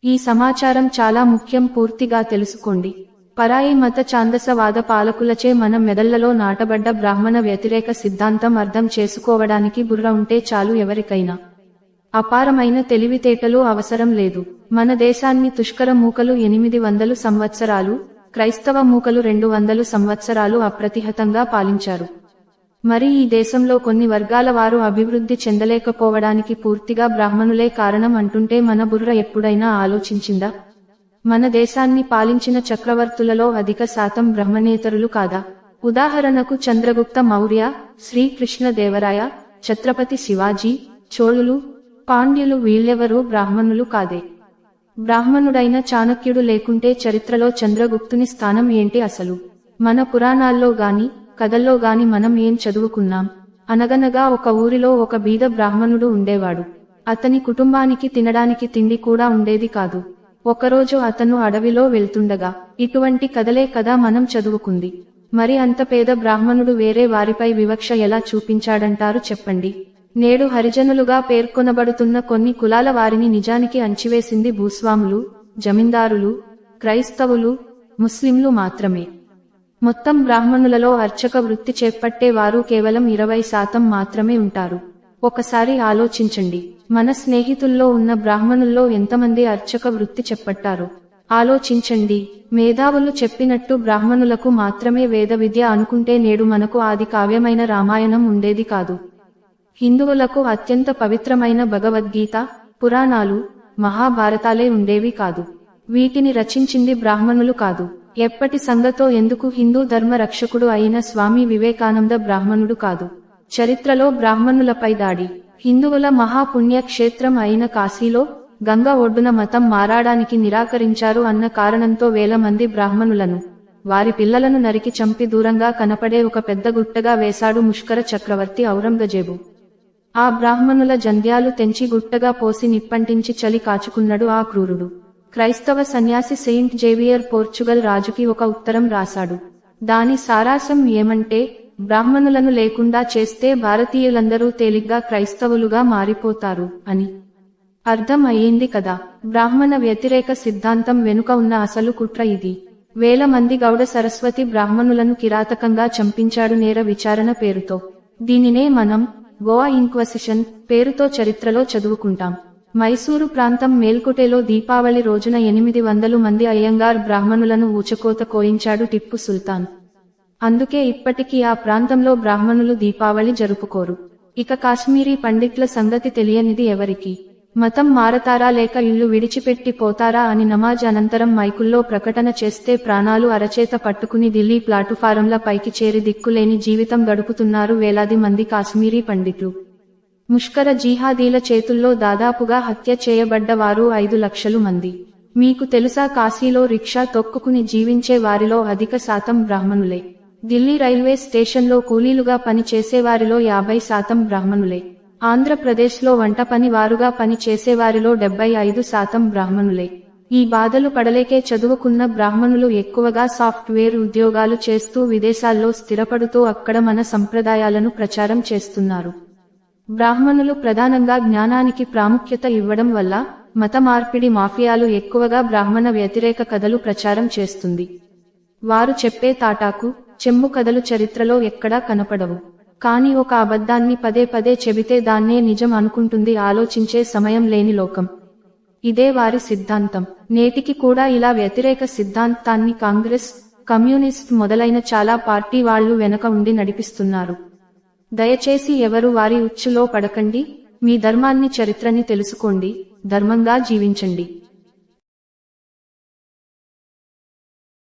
ఈ సమాచారం చాలా ముఖ్యం, పూర్తిగా తెలుసుకోండి. పరాయి మత ఛాందసవాద పాలకులచే మన మెదళ్లలో నాటబడ్డ బ్రాహ్మణ వ్యతిరేక సిద్ధాంతం అర్థం చేసుకోవడానికి బుర్ర ఉంటే చాలు. ఎవరికైనా అపారమైన తెలివితేటలు అవసరం లేదు. మన దేశాన్ని తుష్కర మూకలు 800 సంవత్సరాలు, క్రైస్తవ మూకలు 200 సంవత్సరాలు అప్రతిహతంగా పాలించారు. మరి ఈ దేశంలో కొన్ని వర్గాల వారు అభివృద్ధి చెందలేకపోవడానికి పూర్తిగా బ్రాహ్మణులే కారణం అంటుంటే మన బుర్ర ఎప్పుడైనా ఆలోచించిందా? మన దేశాన్ని పాలించిన చక్రవర్తులలో అధిక శాతం బ్రహ్మణేతరులు కాదా? ఉదాహరణకు చంద్రగుప్త మౌర్య, శ్రీకృష్ణ దేవరాయ, ఛత్రపతి శివాజీ, చోళులు, పాండ్యులు వీళ్ళెవరూ బ్రాహ్మణులు కాదే. బ్రాహ్మణుడైన చాణక్యుడు లేకుంటే చరిత్రలో చంద్రగుప్తుని స్థానం ఏంటి అసలు? మన పురాణాల్లో గాని కథల్లో గాని మనం ఏం చదువుకున్నాం? అనగనగా ఒక ఊరిలో ఒక బీద బ్రాహ్మణుడు ఉండేవాడు. అతని కుటుంబానికి తినడానికి తిండి కూడా ఉండేది కాదు. ఒకరోజు అతను అడవిలో వెళ్తుండగా ఇటువంటి కథలే కదా మనం చదువుకుంది. మరి అంత పేద బ్రాహ్మణుడు వేరే వారిపై వివక్ష ఎలా చూపించాడంటారు చెప్పండి? నేడు హరిజనులుగా పేర్కొనబడుతున్న కొన్ని కులాల వారిని నిజానికి అంచివేసింది భూస్వాములు, జమీందారులు, క్రైస్తవులు, ముస్లింలు మాత్రమే. మొత్తం బ్రాహ్మణులలో అర్చక వృత్తి చేపట్టే వారు కేవలం 20% మాత్రమే ఉంటారు. ఒకసారి ఆలోచించండి, మన స్నేహితుల్లో ఉన్న బ్రాహ్మణుల్లో ఎంతమంది అర్చక వృత్తి చేపట్టారో ఆలోచించండి. మేధావులు చెప్పినట్టు బ్రాహ్మణులకు మాత్రమే వేద విద్య అనుకుంటే నేడు మనకు ఆది కావ్యమైన రామాయణం ఉండేది కాదు. హిందువులకు అత్యంత పవిత్రమైన భగవద్గీత, పురాణాలు, మహాభారతాలే ఉండేవి కాదు. వీటిని రచించింది బ్రాహ్మణులు కాదు. ఎప్పటి సంగతో ఎందుకు, హిందూ ధర్మ రక్షకుడు అయిన స్వామి వివేకానంద బ్రాహ్మణుడు కాదు. చరిత్రలో బ్రాహ్మణులపై దాడి. హిందువుల మహాపుణ్య క్షేత్రం అయిన కాశీలో గంగ ఒడ్డున మతం మారడానికి నిరాకరించారు అన్న కారణంతో వేల మంది బ్రాహ్మణులను, వారి పిల్లలను నరికి చంపి దూరంగా కనపడే ఒక పెద్ద గుట్టగా వేశాడు ముష్కర చక్రవర్తి ఔరంగజేబు. ఆ బ్రాహ్మణుల జంధ్యాలు తెంచి గుట్టగా పోసి నిప్పంటించి చలి కాచుకున్నాడు ఆ క్రూరుడు. క్రైస్తవ సన్యాసి సెయింట్ జేవియర్ పోర్చుగల్ రాజుకి ఒక ఉత్తరం రాశాడు. దాని సారాంశం ఏమంటే, బ్రాహ్మణులను లేకుండా చేస్తే భారతీయులందరూ తేలిగ్గా క్రైస్తవులుగా మారిపోతారు అని. అర్థం అయ్యింది కదా? బ్రాహ్మణ వ్యతిరేక సిద్ధాంతం వెనుక ఉన్న అసలు కుట్ర ఇది. వేల మంది గౌడ సరస్వతి బ్రాహ్మణులను కిరాతకంగా చంపించాడు నేర విచారణ పేరుతో. దీనినే మనం గోవా ఇంక్వసిషన్ పేరుతో చరిత్రలో చదువుకుంటాం. మైసూరు ప్రాంతం మేల్కోటెలో దీపావళి రోజున 800 మంది అయ్యంగార్ బ్రాహ్మణులను ఊచకోత కోయించాడు టిప్పు సుల్తాన్. అందుకే ఇప్పటికీ ఆ ప్రాంతంలో బ్రాహ్మణులు దీపావళి జరుపుకోరు. ఇక కాశ్మీరీ పండిట్ల సంగతి తెలియనిది ఎవరికి? మతం మారతారా లేక ఇల్లు విడిచిపెట్టి పోతారా అని నమాజ్ అనంతరం మైకుల్లో ప్రకటన చేస్తే ప్రాణాలు అరచేత పట్టుకుని ఢిల్లీ ప్లాటుఫారంల పైకి చేరి దిక్కులేని జీవితం గడుపుతున్నారు వేలాది మంది కాశ్మీరీ పండిట్లు. ముష్కర జిహాదీల చేతుల్లో దాదాపుగా హత్య చేయబడ్డ వారు 5 లక్షల మంది. మీకు తెలుసా, కాశీలో రిక్షా తొక్కుకుని జీవించే వారిలో అధిక శాతం బ్రాహ్మణులే. ఢిల్లీ రైల్వే స్టేషన్లో కూలీలుగా పని చేసేవారిలో 50% బ్రాహ్మణులే. ఆంధ్రప్రదేశ్లో వంట పని వారుగా పని చేసేవారిలో 75% బ్రాహ్మణులే. ఈ బాధలు పడలేకే చదువుకున్న బ్రాహ్మణులు ఎక్కువగా సాఫ్ట్వేర్ ఉద్యోగాలు చేస్తూ విదేశాల్లో స్థిరపడుతూ అక్కడ మన సంప్రదాయాలను ప్రచారం చేస్తున్నారు. బ్రాహ్మణులు ప్రధానంగా జ్ఞానానికి ప్రాముఖ్యత ఇవ్వడం వల్ల మత మార్పిడి మాఫియాలు ఎక్కువగా బ్రాహ్మణ వ్యతిరేక కథలు ప్రచారం చేస్తుంది. వారు చెప్పే తాటాకు చెంబు కథలు చరిత్రలో ఎక్కడా కనపడవు. కానీ ఒక అబద్ధాన్ని పదే పదే చెబితే దాన్నే నిజం అనుకుంటుంది ఆలోచించే సమయం లేని లోకం. ఇదే వారి సిద్ధాంతం. నేటికి కూడా ఇలా వ్యతిరేక సిద్ధాంతాన్ని కాంగ్రెస్, కమ్యూనిస్ట్ మొదలైన చాలా పార్టీ వాళ్లు వెనక ఉండి నడిపిస్తున్నారు. దయచేసి ఎవరు వారి ఉచ్చులో పడకండి. మీ ధర్మాన్ని, చరిత్రని తెలుసుకోండి, ధర్మంగా జీవించండి.